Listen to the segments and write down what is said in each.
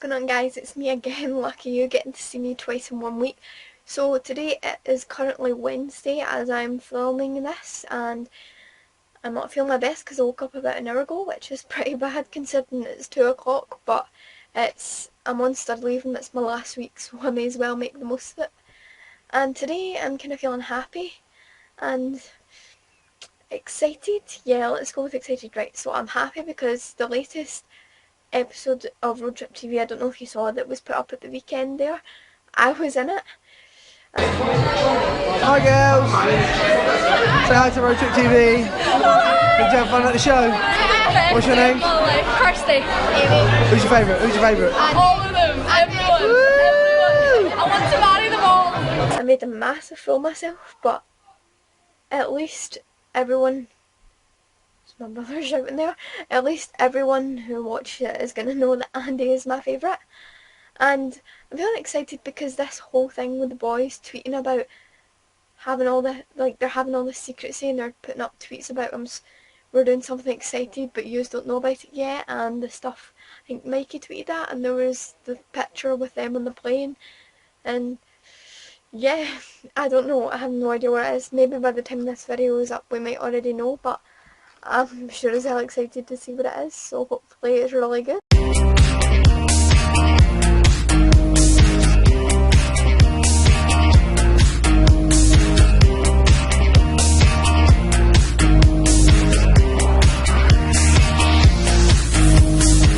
going on, guys? It's me again. Lucky you, getting to see me twice in 1 week. So today it is currently Wednesday as I'm filming this, and I'm not feeling my best because I woke up about an hour ago, which is pretty bad considering it's 2 o'clock, but I'm on stud leave and it's my last week, so I may as well make the most of it. And today I'm kind of feeling happy and excited. Yeah, let's go with excited. Right, so I'm happy because the latest episode of Road Trip TV, I don't know if you saw, that was put up at the weekend there, I was in it. Hi girls! Say hi to Road Trip TV. Did you have fun at the show? What's your name? Kirsty. Who's your favourite? Who's your favourite? All of them. Everyone. I want to marry them all. I made a massive fool of myself, but at least everyone, my brother shouting there, at least everyone who watches it is going to know that Andy is my favourite. And I'm feeling excited because this whole thing with the boys tweeting about having all the, they're having all the secrecy and they're putting up tweets about we're doing something excited but you don't know about it yet, and the stuff, I think Mikey tweeted that, and there was the picture with them on the plane, and yeah, I don't know, I have no idea what it is. Maybe by the time this video is up we might already know, but I'm sure as hell excited to see what it is, so hopefully it's really good.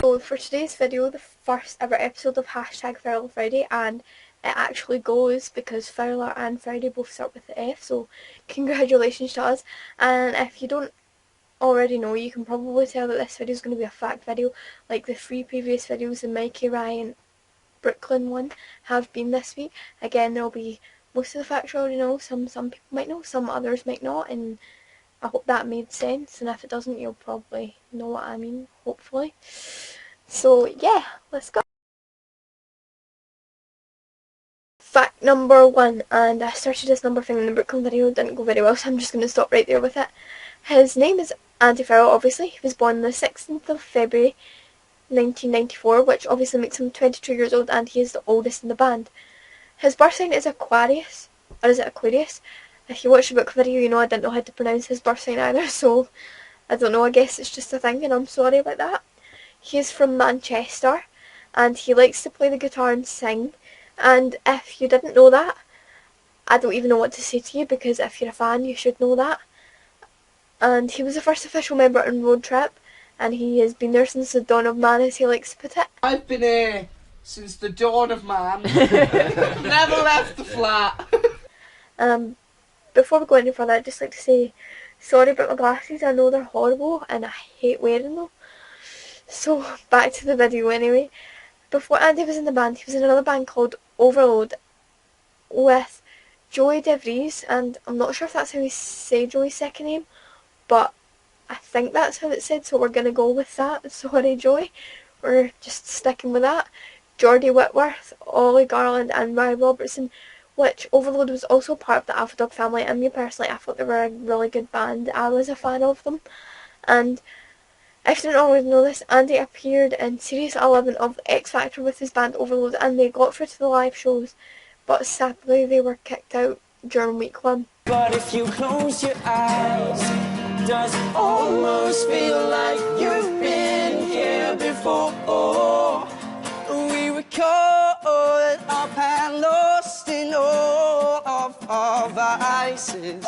So for today's video, the first ever episode of #Fowler Friday, and it actually goes because Fowler and Friday both start with the F, so congratulations to us. And if you don't already know, you can probably tell that this video is going to be a fact video, like the 3 previous videos, the Mikey, Ryan, Brooklyn one, have been this week. Again, there'll be most of the facts you already know, some people might know, some others might not, and I hope that made sense, and if it doesn't, you'll probably know what I mean, hopefully. So yeah, let's go. Fact number 1, and I started this number thing in the Brooklyn video, didn't go very well, so I'm just going to stop right there with it. His name is Andy Fowler, obviously. He was born the 16th of February 1994, which obviously makes him 22 years old, and he is the oldest in the band. His birth sign is Aquarius, or is it Aquarius? If you watch the book video, you know I didn't know how to pronounce his birth sign either, so I don't know, I guess it's just a thing, and I'm sorry about that. He is from Manchester, and he likes to play the guitar and sing, and if you didn't know that, I don't even know what to say to you, because if you're a fan, you should know that. And he was the first official member on Road Trip, and he has been there since the dawn of man, as he likes to put it. I've been here since the dawn of man. Never left the flat. Before we go any further, I'd just like to say sorry about my glasses. I know they're horrible and I hate wearing them. So back to the video anyway. Before Andy was in the band, he was in another band called Overload with Joey DeVries, and I'm not sure if that's how you say Joey's second name, but I think that's how it's said, so we're going to go with that. Sorry Joey, we're just sticking with that. Geordie Whitworth, Ollie Garland and Ryan Robertson, which Overload was also part of the Alpha Dog family, and me personally, I thought they were a really good band. I was a fan of them. And if you didn't already know this, Andy appeared in Series 11 of X Factor with his band Overload, and they got through to the live shows, but sadly they were kicked out during week 1. But if you close your eyes, does it almost feel like you've been here before? We were caught up and lost in all of our vices.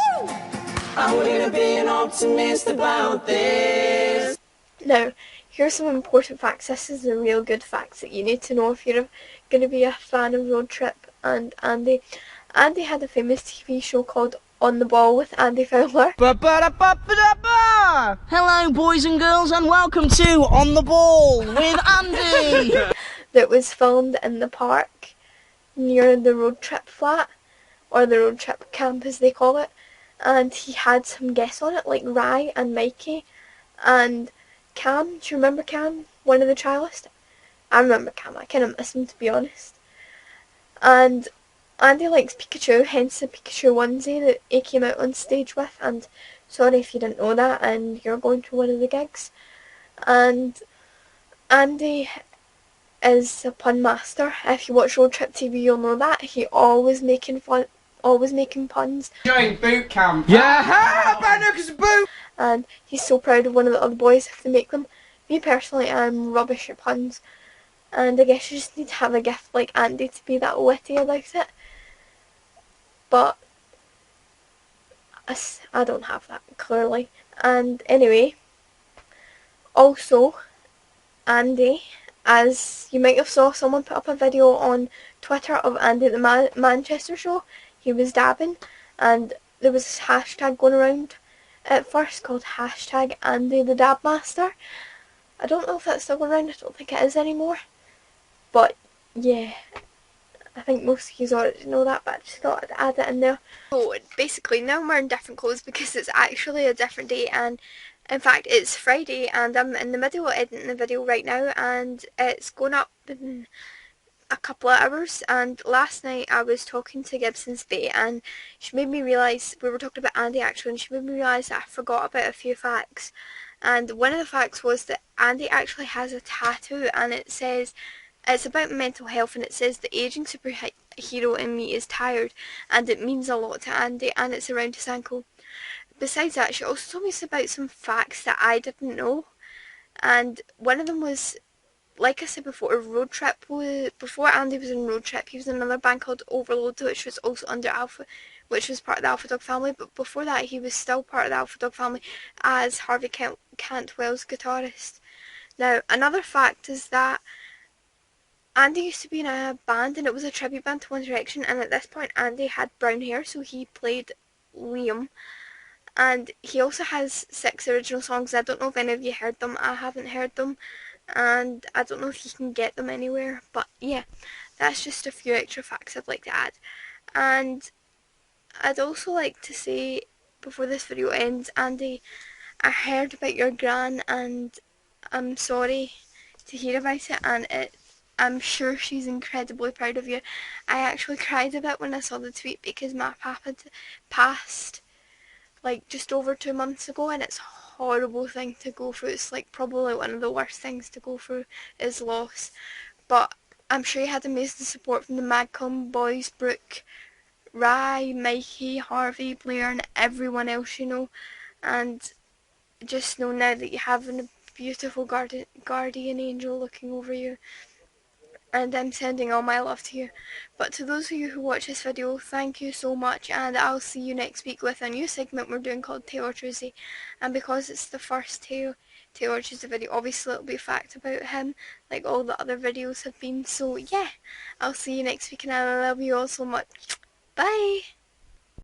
I wouldn't be an optimist about this. Now, here's some important facts. This is the real good facts that you need to know if you're going to be a fan of Road Trip and Andy. Andy had a famous TV show called On the Ball with Andy Fowler. Hello boys and girls, and welcome to On the Ball with Andy. That was filmed in the park near the Road Trip flat, or the Road Trip camp as they call it, and he had some guests on it like Rye and Mikey and Cam. Do you remember Cam, one of the trialists? I remember Cam, I kind of miss him to be honest. And Andy likes Pikachu, hence the Pikachu onesie that he came out on stage with, and sorry if you didn't know that and you're going to one of the gigs. And Andy is a pun master. If you watch Road Trip TV, you'll know that. He always making puns. Join boot camp. Yeah, Bannock's boot! And he's so proud of one of the other boys if they make them. Me personally, I'm rubbish at puns. And I guess you just need to have a gift like Andy to be that witty about it. But I don't have that, clearly. And anyway, also, Andy, as you might have saw, someone put up a video on Twitter of Andy at the Manchester show. He was dabbing, and there was this hashtag going around at first called hashtag Andy the Dab Master. I don't know if that's still going around, I don't think it is anymore. But yeah, I think most of you already know that, but I just thought I'd add it in there. So basically now I'm wearing different clothes because it's actually a different day, and in fact it's Friday and I'm in the middle of editing the video right now and it's going up in a couple of hours. And last night I was talking to Gibson's Bay and she made me realise, we were talking about Andy actually, and she made me realise that I forgot about a few facts. And one of the facts was that Andy actually has a tattoo and it says, it's about mental health, and it says the ageing superhero in me is tired, and it means a lot to Andy, and it's around his ankle. Besides that, she also told me about some facts that I didn't know, and one of them was, like I said before, Road Trip. Before Andy was in Road Trip, he was in another band called Overload, which was also under Alpha, which was part of the Alpha Dog family, but before that he was still part of the Alpha Dog family as Harvey Cantwell's guitarist. Now, another fact is that Andy used to be in a band and it was a tribute band to One Direction, and at this point Andy had brown hair, so he played Liam. And he also has 6 original songs. I don't know if any of you heard them. I haven't heard them, and I don't know if you can get them anywhere. But yeah, that's just a few extra facts I'd like to add. And I'd also like to say, before this video ends, Andy, I heard about your gran and I'm sorry to hear about it, and I'm sure she's incredibly proud of you. I actually cried a bit when I saw the tweet because my papa had passed like just over 2 months ago, and it's a horrible thing to go through. It's like probably one of the worst things to go through is loss. But I'm sure you had amazing support from the Magcom boys, Brooke, Rye, Mikey, Harvey, Blair and everyone else, you know. And just know now that you have a beautiful guardian angel looking over you. And I'm sending all my love to you. But to those of you who watch this video, thank you so much, and I'll see you next week with a new segment we're doing called Taylor Tuesday. And because it's the first Taylor Tuesday video, obviously it'll be a fact about him, like all the other videos have been. So yeah, I'll see you next week, and I love you all so much. Bye!